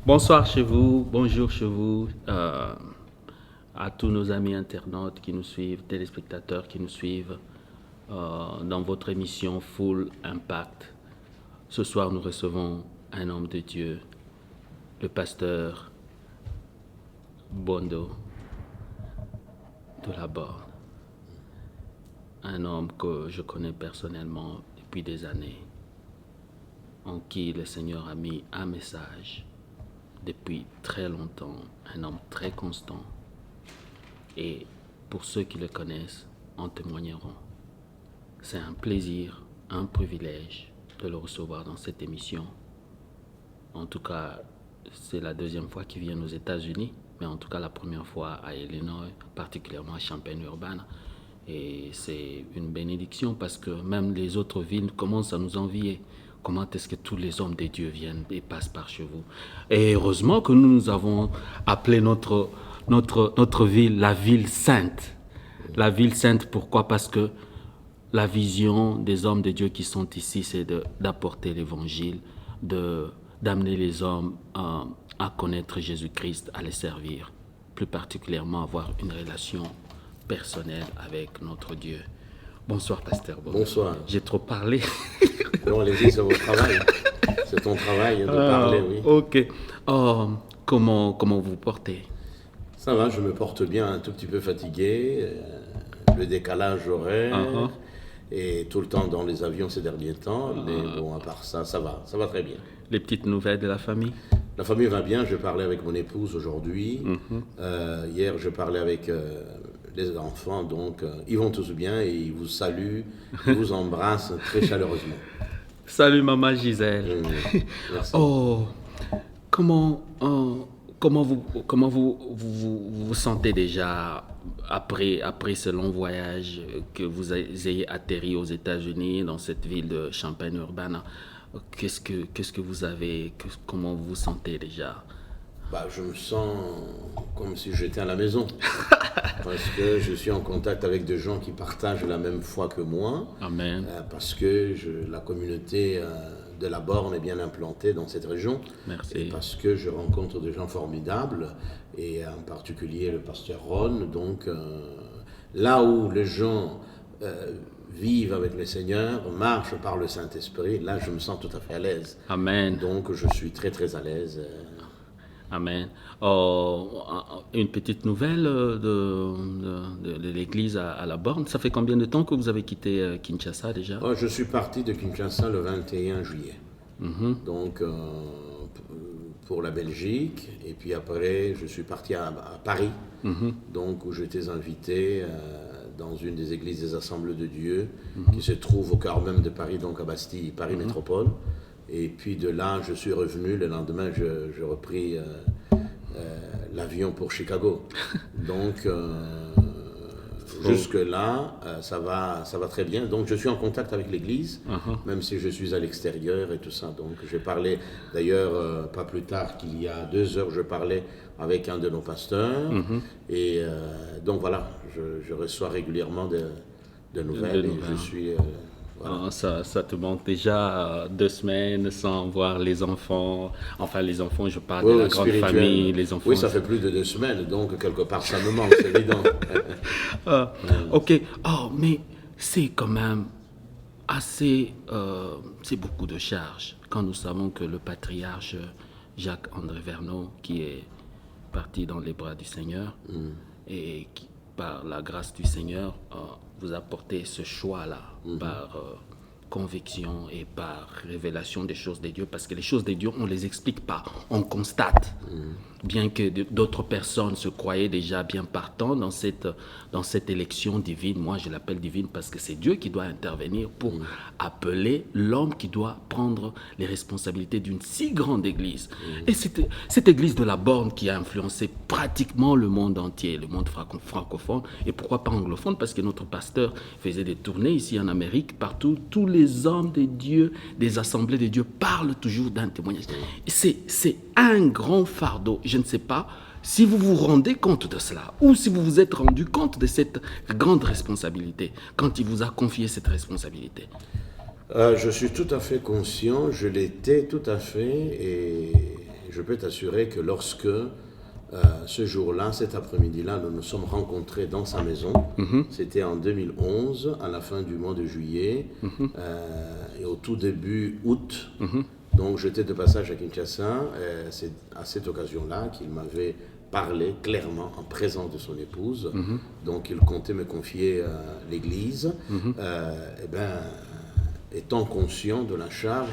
Bonsoir chez vous, bonjour chez vous, à tous nos amis internautes qui nous suivent, téléspectateurs qui nous suivent dans votre émission Full Impact. Ce soir, nous recevons un homme de Dieu, le pasteur Bondo de la Borne, un homme que je connais personnellement depuis des années, en qui le Seigneur a mis un message depuis très longtemps, un homme très constant. Et pour ceux qui le connaissent, en témoigneront. C'est un plaisir, un privilège de le recevoir dans cette émission. En tout cas, c'est la deuxième fois qu'il vient aux États-Unis, mais en tout cas la première fois à Illinois, particulièrement à Champaign-Urbana. Et c'est une bénédiction parce que même les autres villes commencent à nous envier. Comment est-ce que tous les hommes de Dieu viennent et passent par chez vous? Et heureusement que nous avons appelé notre ville la ville sainte. La ville sainte, pourquoi? Parce que la vision des hommes de Dieu qui sont ici, c'est d'apporter l'évangile, d'amener les hommes à connaître Jésus-Christ, à les servir, plus particulièrement avoir une relation personnelle avec notre Dieu. Bonsoir, pasteur. Bonsoir. J'ai trop parlé. Non, allez-y, c'est votre travail. C'est ton travail de parler, oui. Ok. Oh, comment vous portez? Ça va, je me porte bien, un tout petit peu fatigué. Le décalage horaire et tout le temps dans les avions ces derniers temps. Mais bon, à part ça, ça va très bien. Les petites nouvelles de la famille? La famille va bien, je parlais avec mon épouse aujourd'hui. Hier, je parlais avec les enfants, donc ils vont tous bien et ils vous saluent, ils vous embrassent très chaleureusement. Salut maman Gisèle. Merci. Oh, comment vous sentez déjà après ce long voyage que vous ayez atterri aux États-Unis dans cette ville de Champaign-Urbana? Qu'est-ce que vous avez, comment vous vous sentez déjà? Je me sens comme si j'étais à la maison. Parce que je suis en contact avec des gens qui partagent la même foi que moi. Amen. Parce que la communauté de la Borne est bien implantée dans cette région. Merci. Et parce que je rencontre des gens formidables, et en particulier le pasteur Ron. Donc là où les gens vivent avec le Seigneur, marchent par le Saint-Esprit, là je me sens tout à fait à l'aise. Amen. Donc je suis très très à l'aise. Amen. Une petite nouvelle de l'église à la Borne. Ça fait combien de temps que vous avez quitté Kinshasa déjà? Je suis parti de Kinshasa le 21 juillet. Donc pour la Belgique. Et puis après, je suis parti à Paris. Donc où j'étais invité dans une des églises des Assemblées de Dieu qui se trouve au cœur même de Paris, donc à Bastille, Paris Métropole. Et puis de là, je suis revenu. Le lendemain, je repris l'avion pour Chicago. Donc, jusque-là, ça va très bien. Donc, je suis en contact avec l'Église, même si je suis à l'extérieur et tout ça. Donc, j'ai parlé, d'ailleurs, pas plus tard qu'il y a 2 heures, je parlais avec un de nos pasteurs. Et donc, voilà, je reçois régulièrement de nouvelles et je suis... Voilà. Ça te montre déjà 2 semaines sans voir les enfants. Enfin, les enfants, je parle de la grande famille, les enfants. Oui, ça fait plus de 2 semaines, donc quelque part ça me manque, c'est évident. Ok. Oh, mais c'est quand même assez... c'est beaucoup de charges. Quand nous savons que le patriarche Jacques-André Verneau, qui est parti dans les bras du Seigneur, et qui, par la grâce du Seigneur, vous a porté ce choix-là, par conviction et par révélation des choses de Dieu, parce que les choses de Dieu, on ne les explique pas, on constate. Bien que d'autres personnes se croyaient déjà bien partant dans cette élection divine. Moi, je l'appelle divine parce que c'est Dieu qui doit intervenir pour appeler l'homme qui doit prendre les responsabilités d'une si grande église. Et cette église de la Borne qui a influencé pratiquement le monde entier, le monde francophone, et pourquoi pas anglophone, parce que notre pasteur faisait des tournées ici en Amérique, partout, tous les hommes de Dieu, des assemblées de Dieu parlent toujours d'un témoignage. C'est un grand fardeau. Je ne sais pas si vous vous rendez compte de cela ou si vous vous êtes rendu compte de cette grande responsabilité quand il vous a confié cette responsabilité. Je suis tout à fait conscient, je l'étais tout à fait et je je peux t'assurer que lorsque ce jour-là, cet après-midi-là, nous nous sommes rencontrés dans sa maison. C'était en 2011, à la fin du mois de juillet, et au tout début août. Donc j'étais de passage à Kinshasa. C'est à cette occasion-là qu'il m'avait parlé clairement en présence de son épouse. Donc il comptait me confier l'église. Étant conscient de la charge,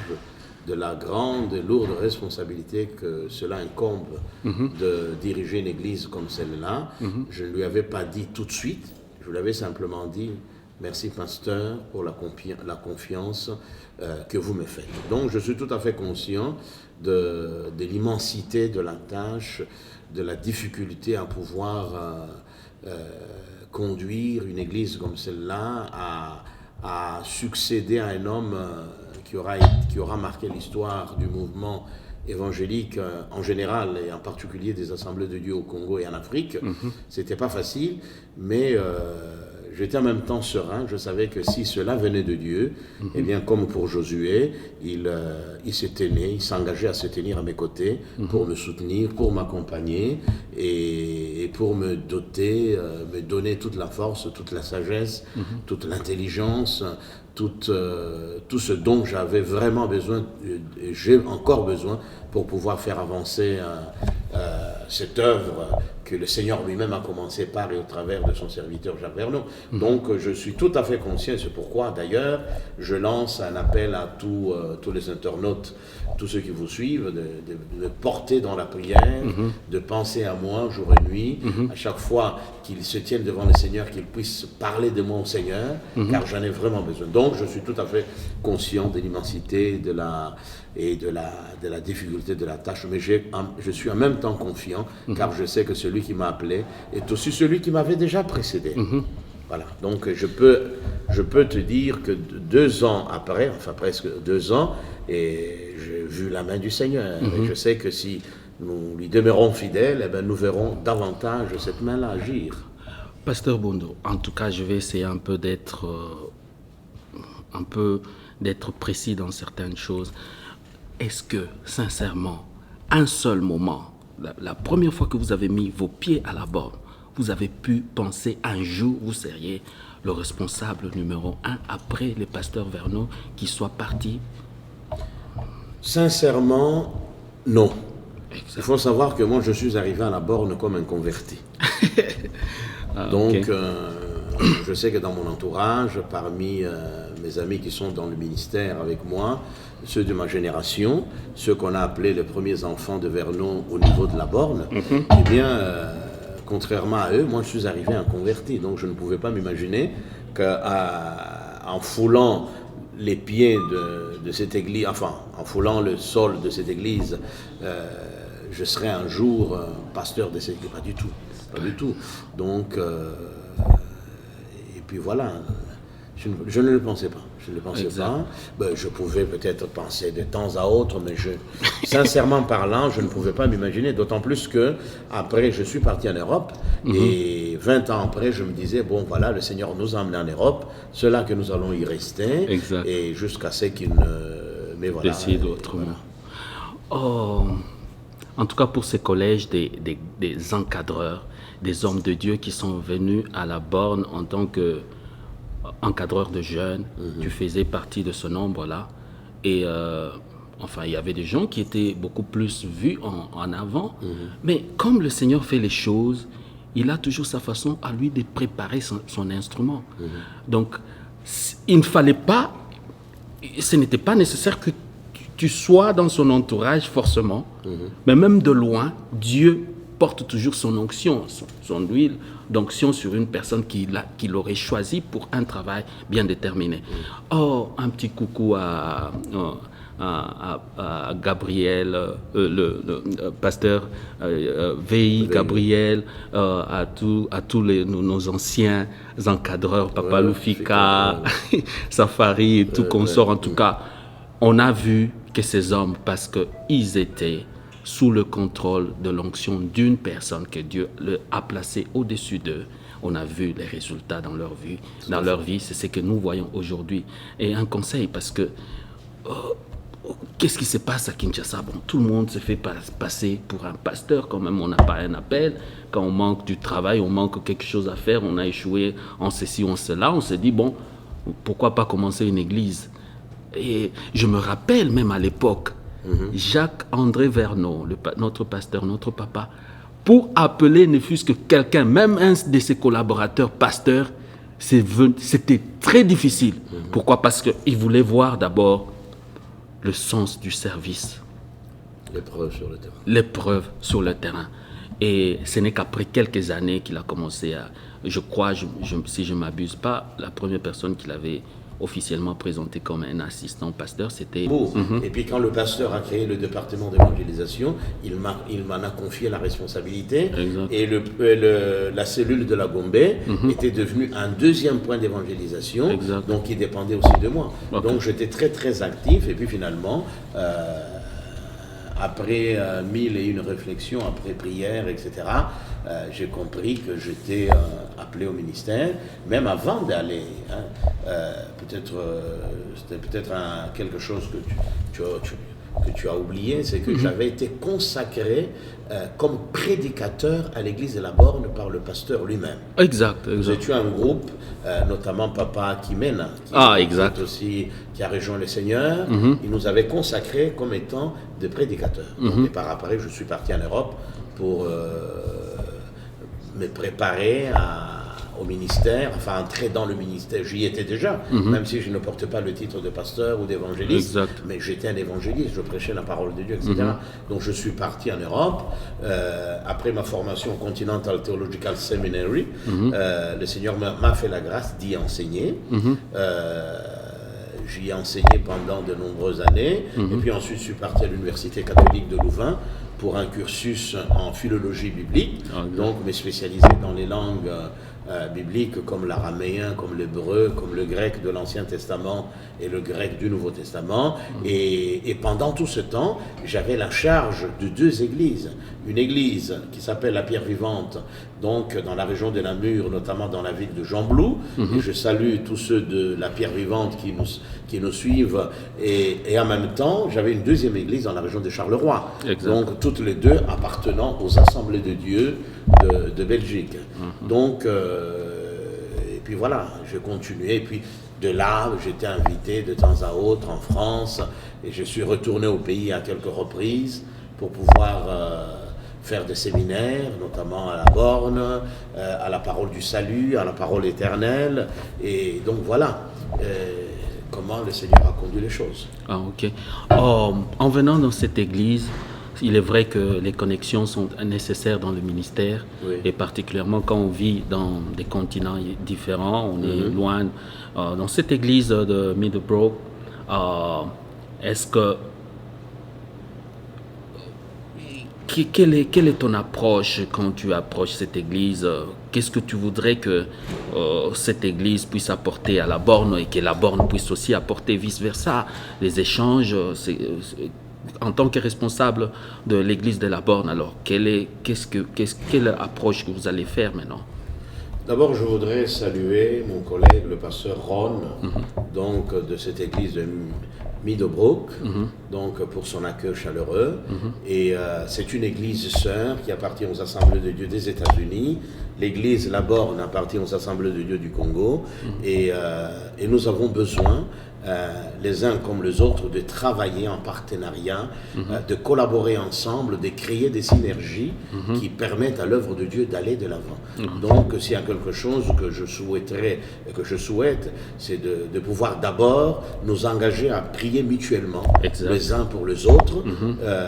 de la grande et lourde responsabilité que cela incombe de diriger une église comme celle-là, je ne lui avais pas dit tout de suite, je lui avais simplement dit « Merci pasteur pour la confiance que vous me faites ». Donc je suis tout à fait conscient de l'immensité de la tâche, de la difficulté à pouvoir conduire une église comme celle-là, à succéder à un homme qui aura marqué l'histoire du mouvement évangélique en général et en particulier des assemblées de Dieu au Congo et en Afrique. C'était pas facile, mais j'étais en même temps serein. Je savais que si cela venait de Dieu, eh bien comme pour Josué, il s'engageait à se tenir à mes côtés pour me soutenir, pour m'accompagner et pour me doter, me donner toute la force, toute la sagesse, toute l'intelligence, tout ce dont j'avais vraiment besoin, et j'ai encore besoin pour pouvoir faire avancer cette œuvre que le Seigneur lui-même a commencé par et au travers de son serviteur Jacques Verneau. Donc je suis tout à fait conscient, c'est pourquoi d'ailleurs je lance un appel à tous les internautes, tous ceux qui vous suivent, de porter dans la prière, de penser à moi jour et nuit, à chaque fois qu'ils se tiennent devant le Seigneur, qu'ils puissent parler de moi au Seigneur, car j'en ai vraiment besoin. Donc je suis tout à fait conscient de l'immensité de la difficulté de la tâche, mais je suis en même temps confiant, car je sais que celui qui m'a appelé est aussi celui qui m'avait déjà précédé. Voilà, donc je peux te dire que 2 ans après, enfin presque 2 ans, et j'ai vu la main du Seigneur, et je sais que si nous lui demeurons fidèles, eh bien, nous verrons davantage cette main-là agir. Pasteur Bondo, en tout cas, je vais essayer un peu d'être précis dans certaines choses. Est-ce que, sincèrement, un seul moment, la première fois que vous avez mis vos pieds à la borne, vous avez pu penser un jour vous seriez le responsable numéro 1 après le pasteur Verneau qui soit parti? Sincèrement, non. Exact. Il faut savoir que moi, je suis arrivé à la borne comme un converti. Donc, okay. Je sais que dans mon entourage, parmi mes amis qui sont dans le ministère avec moi, ceux de ma génération, ceux qu'on a appelés les premiers enfants de Verneau au niveau de la borne, eh bien, contrairement à eux, moi je suis arrivé un converti. Donc je ne pouvais pas m'imaginer qu'en foulant les pieds de cette église, enfin, en foulant le sol de cette église, je serais un jour pasteur de cette église. Pas du tout. Pas du tout. Donc, et puis voilà, je ne le pensais pas. Je ne le pensais pas. Ben, je pouvais peut-être penser de temps à autre, mais sincèrement parlant, je ne pouvais pas m'imaginer. D'autant plus que après, je suis parti en Europe et 20 ans après, je me disais, bon voilà, le Seigneur nous a emmenés en Europe, c'est là que nous allons y rester. Exact. Et jusqu'à ce qu'il ne... Mais voilà. Décide autrement. Voilà. Oh, en tout cas, pour ces collèges, des encadreurs, des hommes de Dieu qui sont venus à la borne en tant qu'encadreur de jeunes, tu faisais partie de ce nombre-là. Et enfin, il y avait des gens qui étaient beaucoup plus vus en avant. Mais comme le Seigneur fait les choses, il a toujours sa façon à lui de préparer son instrument. Donc, il ne fallait pas, ce n'était pas nécessaire que tu sois dans son entourage forcément, mais même de loin, Dieu porte toujours son onction, son huile d'onction sur une personne qu'il aurait choisie pour un travail bien déterminé. Oh, un petit coucou à Gabriel, le pasteur VI Gabriel, à tous nos anciens encadreurs, Papa Lufika, Safari et tout consort. En tout cas, on a vu que ces hommes, parce qu'ils étaient sous le contrôle de l'onction d'une personne que Dieu a placée au-dessus d'eux, on a vu les résultats dans leur vie. C'est ce que nous voyons aujourd'hui. Et un conseil, parce que qu'est-ce qui se passe à Kinshasa? Bon, tout le monde se fait passer pour un pasteur quand même, on n'a pas un appel. Quand on manque du travail, on manque quelque chose à faire, on a échoué en ceci ou en cela, on se dit, bon, pourquoi pas commencer une église? Et je me rappelle même à l'époque, Jacques-André Verneau, notre pasteur, notre papa, pour appeler ne fût-ce que quelqu'un, même un de ses collaborateurs pasteurs, c'était très difficile. Pourquoi? Parce qu'il voulait voir d'abord le sens du service. L'épreuve sur le terrain. L'épreuve sur le terrain. Et ce n'est qu'après quelques années qu'il a commencé à... Je crois, si je ne m'abuse pas, la première personne qu'il avait officiellement présenté comme un assistant pasteur, c'était... Et puis quand le pasteur a créé le département d'évangélisation, il m'en a confié la responsabilité. Exact. Et la cellule de la Gombe était devenue un deuxième point d'évangélisation, Exact. donc il dépendait aussi de moi. Okay. Donc j'étais très très actif et puis finalement... après 1001 réflexions, après prière, etc., j'ai compris que j'étais appelé au ministère, même avant d'aller. C'était peut-être quelque chose que tu as oublié, c'est que j'avais été consacré comme prédicateur à l'église de la Borne par le pasteur lui-même. Exact. Nous étions un groupe, notamment Papa Kimena, qui a rejoint le Seigneur. Il nous avait consacrés comme étant des prédicateurs. Donc, et par après, je suis parti en Europe pour me préparer au ministère, enfin entrer dans le ministère. J'y étais déjà, même si je ne portais pas le titre de pasteur ou d'évangéliste, mais j'étais un évangéliste, je prêchais la parole de Dieu, etc. Donc je suis parti en Europe. Après ma formation au Continental Theological Seminary, le Seigneur m'a fait la grâce d'y enseigner. J'y ai enseigné pendant de nombreuses années, et puis ensuite je suis parti à l'Université catholique de Louvain pour un cursus en philologie biblique, donc me spécialiser dans les langues bibliques comme l'araméen, comme l'hébreu, comme le grec de l'Ancien Testament et le grec du Nouveau Testament. Et pendant tout ce temps, j'avais la charge de deux églises. Une église qui s'appelle la Pierre Vivante, donc dans la région de Namur, notamment dans la ville de Jamblou. Et je salue tous ceux de la Pierre Vivante qui nous suivent. Et en même temps, j'avais une deuxième église dans la région de Charleroi. Exact. Donc toutes les deux appartenant aux Assemblées de Dieu de Belgique. Donc, et puis voilà, j'ai continué. Et puis de là, j'étais invité de temps à autre en France. Et je suis retourné au pays à quelques reprises pour pouvoir... faire des séminaires, notamment à la Borne, à la Parole du Salut, à la Parole éternelle. Et donc voilà comment le Seigneur a conduit les choses. Ah, ok. En venant dans cette église, il est vrai que les connexions sont nécessaires dans le ministère, et particulièrement quand on vit dans des continents différents, on est loin. Dans cette église de Meadowbrook, est-ce que quelle est ton approche quand tu approches cette église? Qu'est-ce que tu voudrais que cette église puisse apporter à la Borne et que la Borne puisse aussi apporter vice-versa? Les échanges, en tant que responsable de l'église de la Borne, alors, quelle approche que vous allez faire maintenant? D'abord, je voudrais saluer mon collègue, le pasteur Ron, donc de cette église de Meadowbrook, donc pour son accueil chaleureux. Et c'est une église sœur qui appartient aux Assemblées de Dieu des États-Unis. L'église La Borne appartient aux Assemblées de Dieu du Congo. Et nous avons besoin, les uns comme les autres, de travailler en partenariat, de collaborer ensemble, de créer des synergies qui permettent à l'œuvre de Dieu d'aller de l'avant. Donc, s'il y a quelque chose que je souhaiterais et que je souhaite, c'est de pouvoir d'abord nous engager à prier mutuellement, les uns pour les autres,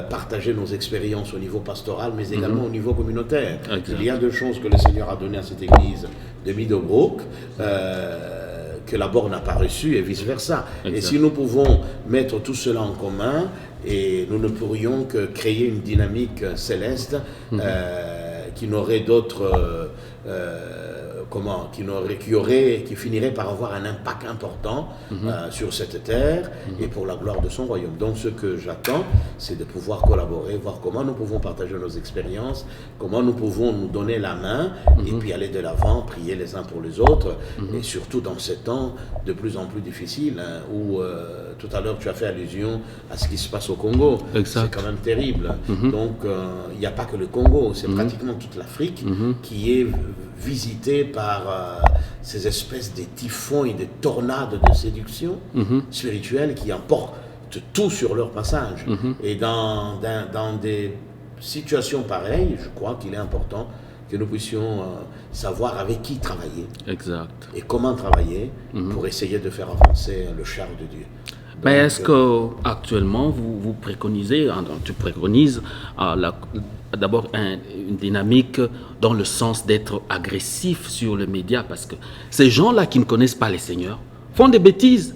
partager nos expériences au niveau pastoral, mais également au niveau communautaire. Il y a deux choses que le Seigneur a données à cette église de Meadowbrook, que la Borne n'a pas reçu et vice-versa. Et si nous pouvons mettre tout cela en commun, et nous ne pourrions que créer une dynamique céleste qui n'aurait d'autres... qui finirait par avoir un impact important sur cette terre et pour la gloire de son royaume. Donc ce que j'attends, c'est de pouvoir collaborer, voir comment nous pouvons partager nos expériences, comment nous pouvons nous donner la main et puis aller de l'avant, prier les uns pour les autres, et surtout dans ces temps de plus en plus difficiles où tout à l'heure, tu as fait allusion à ce qui se passe au Congo. Exact. C'est quand même terrible. Donc, il n'y a pas que le Congo, c'est pratiquement toute l'Afrique qui est visitée par ces espèces de typhons et de tornades de séduction spirituelle qui emportent tout sur leur passage. Et dans des situations pareilles, je crois qu'il est important que nous puissions savoir avec qui travailler. Exact. Et comment travailler pour essayer de faire avancer le char de Dieu. Mais est-ce que actuellement vous préconisez, tu préconises d'abord une dynamique dans le sens d'être agressif sur les médias, parce que ces gens-là qui ne connaissent pas les seigneurs font des bêtises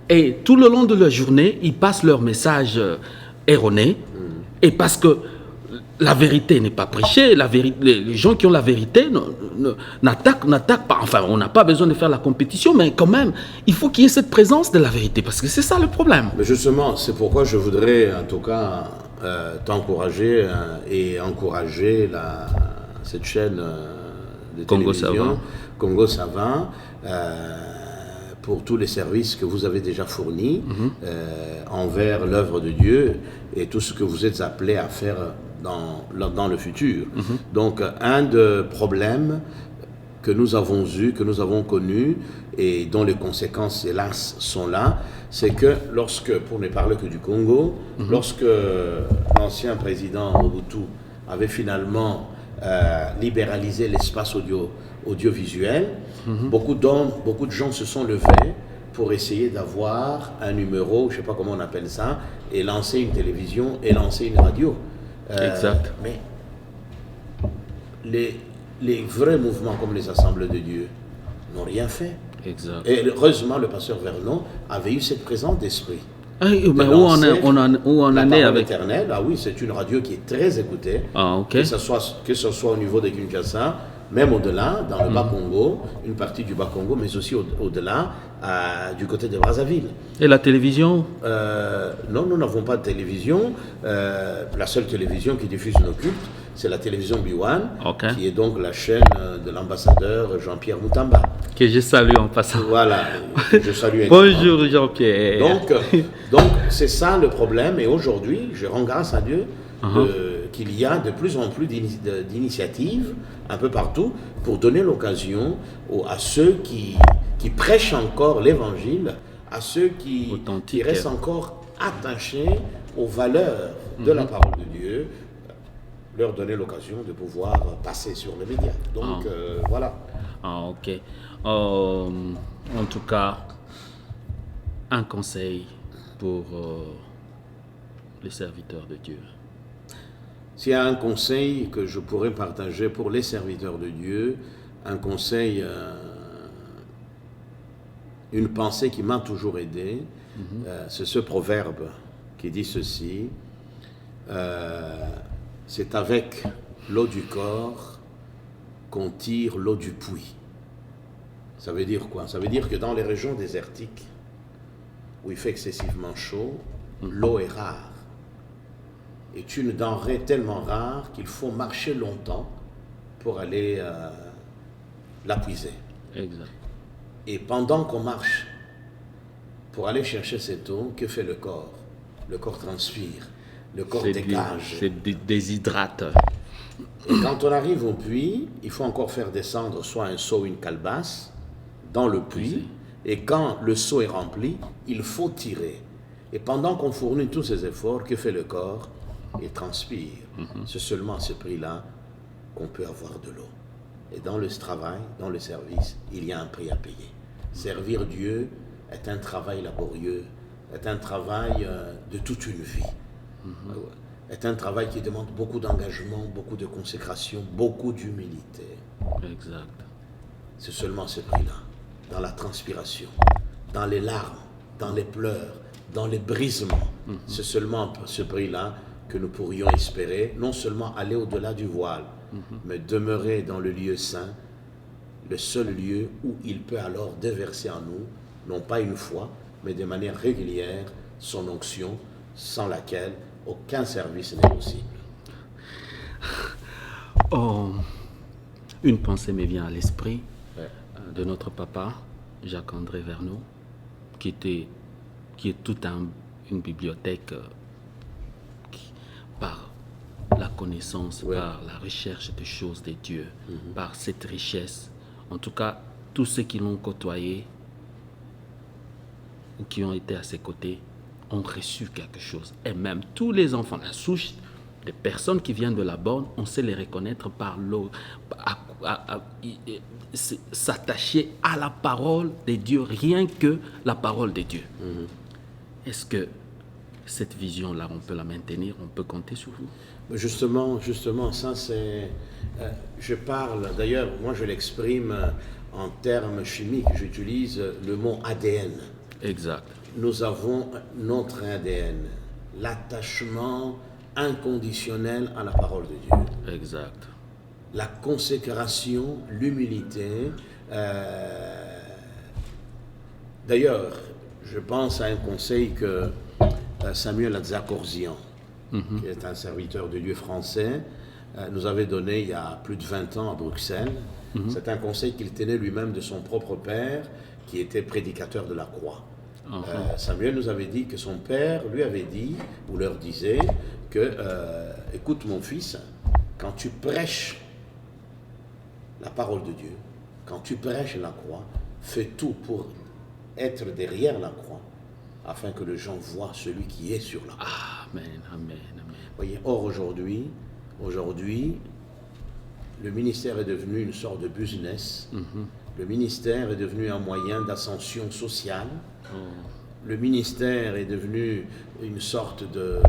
et tout le long de leur journée, ils passent leur message erroné et parce que la vérité n'est pas prêchée, les gens qui ont la vérité n'attaquent pas. Enfin, on n'a pas besoin de faire la compétition, mais quand même, il faut qu'il y ait cette présence de la vérité, parce que c'est ça le problème. Mais justement, c'est pourquoi je voudrais en tout cas t'encourager et encourager cette chaîne de Congo télévision, Savant. Congo Savant, pour tous les services que vous avez déjà fournis envers l'œuvre de Dieu et tout ce que vous êtes appelés à faire dans le futur. Donc, un des problèmes que nous avons eu, que nous avons connu, et dont les conséquences, hélas, sont là, c'est que pour ne parler que du Congo, lorsque l'ancien président Mobutu avait finalement libéralisé l'espace audiovisuel, beaucoup de gens se sont levés pour essayer d'avoir un numéro, je ne sais pas comment on appelle ça, et lancer une télévision et lancer une radio. Exact. Mais les vrais mouvements comme les Assemblées de Dieu n'ont rien fait. Exact. Et heureusement, le pasteur Vernon avait eu cette présence d'esprit. Mais où on en est avec l'Éternel, ah oui, c'est une radio qui est très écoutée. Ah, ok. Que ce soit au niveau de Kinshasa, même au-delà, dans le Bas-Congo, une partie du Bas-Congo, mais aussi au-delà, du côté de Brazzaville. Et la télévision? Non, nous n'avons pas de télévision. La seule télévision qui diffuse nos cultes, c'est la télévision Biwan, Ok. qui est donc la chaîne de l'ambassadeur Jean-Pierre Moutamba. Que je salue en passant. Voilà, je salue également. Bonjour Jean-Pierre. Donc c'est ça le problème. Et aujourd'hui, je rends grâce à Dieu qu'il y a de plus en plus d'initiatives un peu partout pour donner l'occasion à ceux qui prêchent encore l'évangile, à ceux qui restent encore attachés aux valeurs de la parole de Dieu, leur donner l'occasion de pouvoir passer sur les médias. Donc voilà. Ah, ok. En tout cas, un conseil pour les serviteurs de Dieu. S'il y a un conseil que je pourrais partager pour les serviteurs de Dieu, un conseil, une pensée qui m'a toujours aidé, c'est ce proverbe qui dit ceci, c'est avec l'eau du corps qu'on tire l'eau du puits. Ça veut dire quoi? Ça veut dire que dans les régions désertiques, où il fait excessivement chaud, l'eau est rare. Est une denrée tellement rare qu'il faut marcher longtemps pour aller la puiser. Exact. Et pendant qu'on marche pour aller chercher cette eau, que fait le corps? Le corps transpire, le corps dégage. C'est déshydrate. Et quand on arrive au puits, il faut encore faire descendre soit un seau ou une calebasse dans le puits. Et quand le seau est rempli, il faut tirer. Et pendant qu'on fournit tous ces efforts, que fait le corps? Il transpire. C'est seulement à ce prix-là qu'on peut avoir de l'eau. Et dans le travail, dans le service, il y a un prix à payer. Servir Dieu est un travail laborieux, est un travail de toute une vie. Est un travail qui demande beaucoup d'engagement, beaucoup de consécration, beaucoup d'humilité. Exact. C'est seulement ce prix-là, dans la transpiration, dans les larmes, dans les pleurs, dans les brisements. C'est seulement ce prix-là que nous pourrions espérer, non seulement aller au-delà du voile, mais demeurer dans le lieu saint, le seul lieu où il peut alors déverser en nous, non pas une fois, mais de manière régulière, son onction, sans laquelle aucun service n'est possible. Une pensée me vient à l'esprit de notre papa, Jacques-André Verneau, qui qui est toute une bibliothèque par la connaissance, par la recherche des choses de Dieu, par cette richesse. En tout cas, tous ceux qui l'ont côtoyé ou qui ont été à ses côtés ont reçu quelque chose. Et même tous les enfants, la souche des personnes qui viennent de la borne, on sait les reconnaître par s'attacher à la parole de Dieu, rien que la parole de Dieu. Est-ce que cette vision-là, on peut la maintenir, on peut compter sur vous? Justement, ça c'est... je parle, d'ailleurs, moi je l'exprime en termes chimiques, j'utilise le mot ADN. Exact. Nous avons notre ADN, l'attachement inconditionnel à la parole de Dieu. Exact. La consécration, l'humilité. D'ailleurs, je pense à un conseil que Samuel Adzakorzian, qui est un serviteur de Dieu français, nous avait donné il y a plus de 20 ans à Bruxelles. C'est un conseil qu'il tenait lui-même de son propre père, qui était prédicateur de la croix. Samuel nous avait dit que son père lui avait dit, ou leur disait, que, écoute mon fils, quand tu prêches la parole de Dieu, quand tu prêches la croix, fais tout pour être derrière la croix, afin que les gens voient celui qui est sur la croix. Amen, amen, amen. Voyez, or aujourd'hui, le ministère est devenu une sorte de business. Le ministère est devenu un moyen d'ascension sociale. Le ministère est devenu une sorte de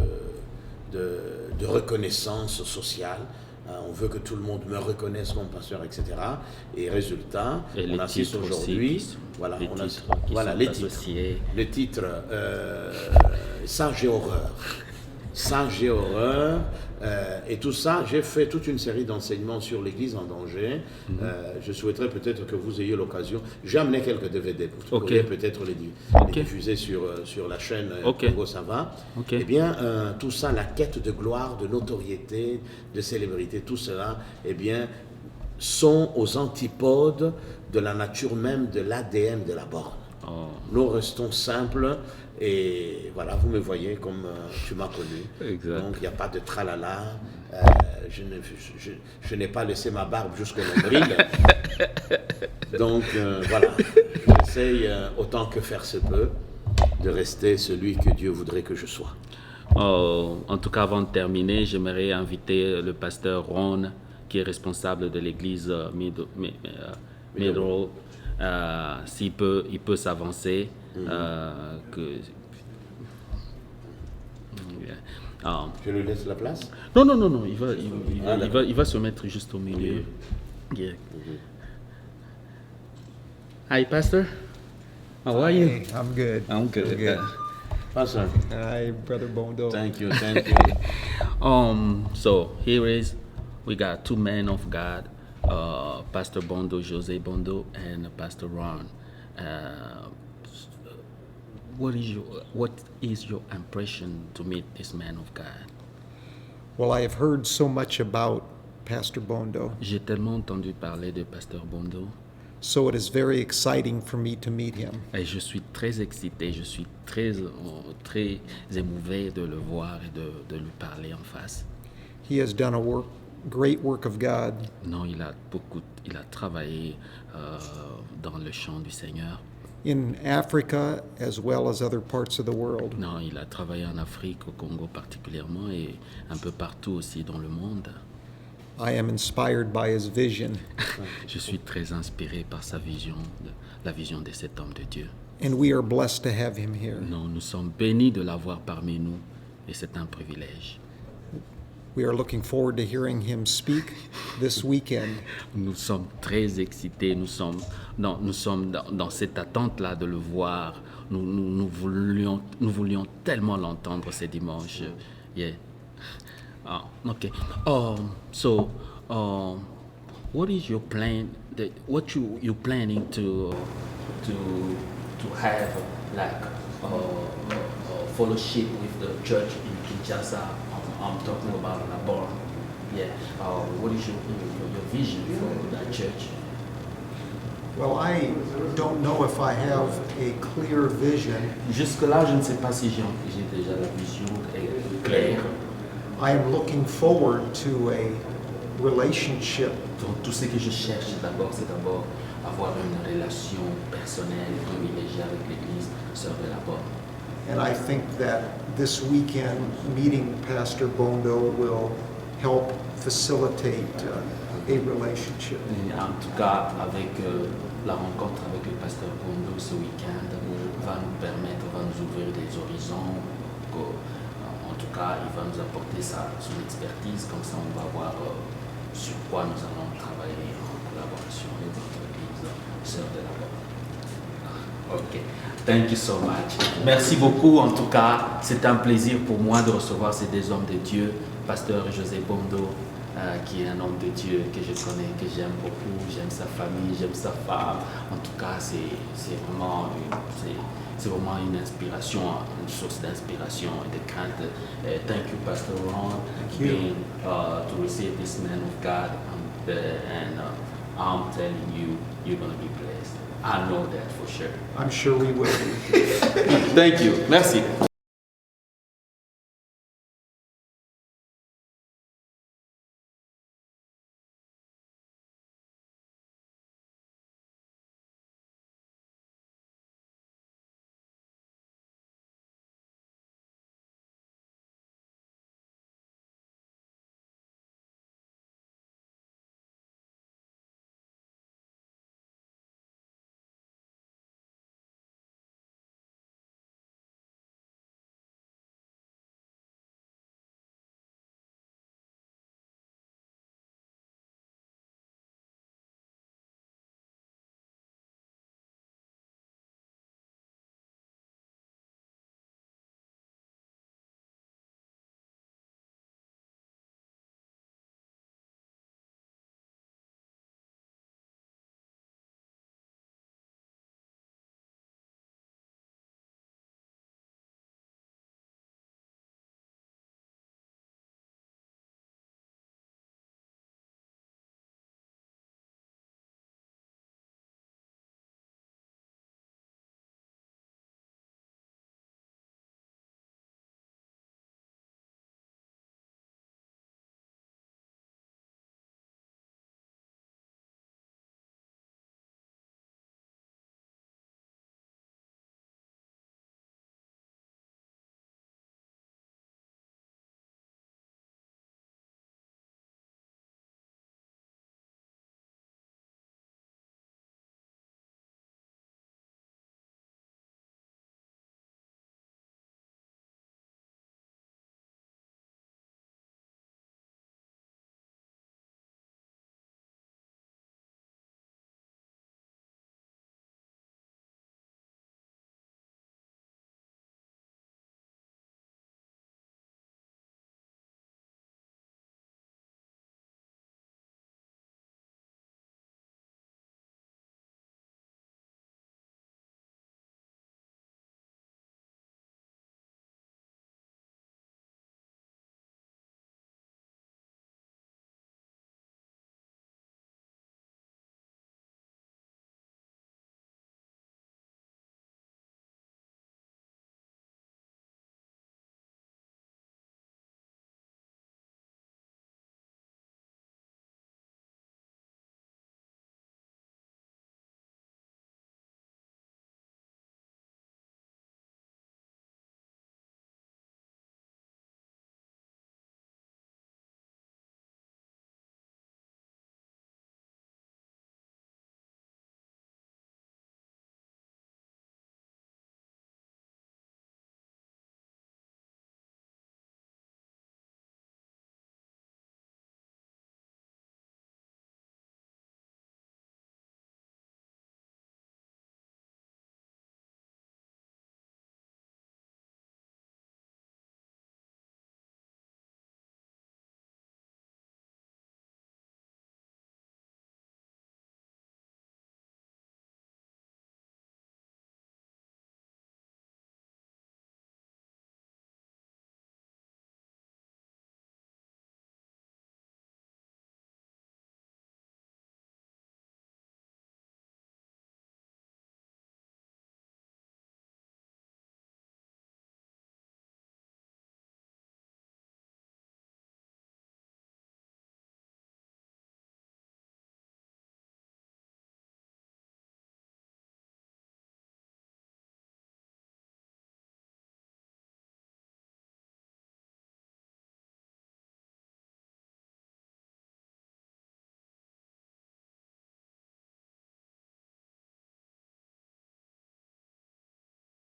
reconnaissance sociale. On veut que tout le monde me reconnaisse comme pasteur, etc. Et résultat, on assiste aujourd'hui... Voilà, les titres. Ça, j'ai horreur. Ça, j'ai horreur. Et tout ça, j'ai fait toute une série d'enseignements sur l'Église en danger. Je souhaiterais peut-être que vous ayez l'occasion. J'ai amené quelques DVD pour que vous pourriez peut-être les diffuser sur la chaîne Congo Ça Va. Eh bien, tout ça, la quête de gloire, de notoriété, de célébrité, tout cela, eh bien, sont aux antipodes de la nature même de l'ADN de la borne. Nous restons simples et voilà, vous me voyez comme tu m'as connu. Exact. Donc il n'y a pas de tralala. Je n'ai pas laissé ma barbe jusqu'au nombril. Donc voilà, j'essaye autant que faire se peut de rester celui que Dieu voudrait que je sois. En tout cas, avant de terminer, j'aimerais inviter le pasteur Ron, qui est responsable de l'église Middle. S'il peut, il peut s'avancer. Je lui laisse la place? Non, il va se mettre juste au milieu. Yeah. Hi, Pastor. How are you? Hey, I'm good. I'm good. Pastor. Hi, Brother Bondo. Thank you. So here is, we got two men of God, Pastor Bondo, Jose Bondo, and Pastor Ron. What is your impression to meet this man of God? Well, I have heard so much about Pastor Bondo, J'ai tellement entendu parler de Pasteur Bondo so it is very exciting for me to meet him. et je suis très excité, je suis très émouvé de le voir et de lui parler en face. He has done a great work of God, Non, il a travaillé dans le champ du Seigneur. in Africa as well as other parts of the world. Non, il a travaillé en Afrique, au Congo particulièrement, et un peu partout aussi dans le monde. I am inspired by his vision, Je suis très inspiré par sa vision, la vision de cet homme de Dieu. and we are blessed to have him here. Non, nous sommes bénis de l'avoir parmi nous, et c'est un privilège. We are looking forward to hearing him speak this weekend. Nous sommes très excités, nous sommes dans cette attente-là de le voir. Nous voulions tellement l'entendre ce dimanche. Yeah. Okay. What is your plan? What you planning to have like fellowship with the church in Kinshasa? I'm talking about La Borne. Yeah. What is your vision for that church? Well, I don't know if I have a clear vision. Jusque-là, je ne sais pas si j'ai déjà la vision claire. I am looking forward to a relationship Donc, tout ce que je cherche d'abord, c'est d'abord avoir une relation personnelle, privilégiée avec l'Église, sœur de la porte. and I think that this weekend meeting Pastor Bondo will help facilitate a relationship. Et en tout cas, avec la rencontre avec le pasteur Bondo ce week-end, va nous permettre, va nous ouvrir des horizons. En tout cas, il va nous apporter son expertise, comme ça on va voir sur quoi nous allons travailler en collaboration avec notre Église, sœur de la porte. Ok, thank you so much. Merci beaucoup. En tout cas, c'est un plaisir pour moi de recevoir ces deux hommes de Dieu, pasteur José Bondo, qui est un homme de Dieu que je connais, que j'aime beaucoup. J'aime sa famille, j'aime sa femme. En tout cas, c'est vraiment une inspiration, une source d'inspiration et de crainte. Thank you, Pastor Ron, to receive this man of God, and I'm telling you, you're going to be blessed. I know that for sure. I'm sure we will be. Thank you. Merci.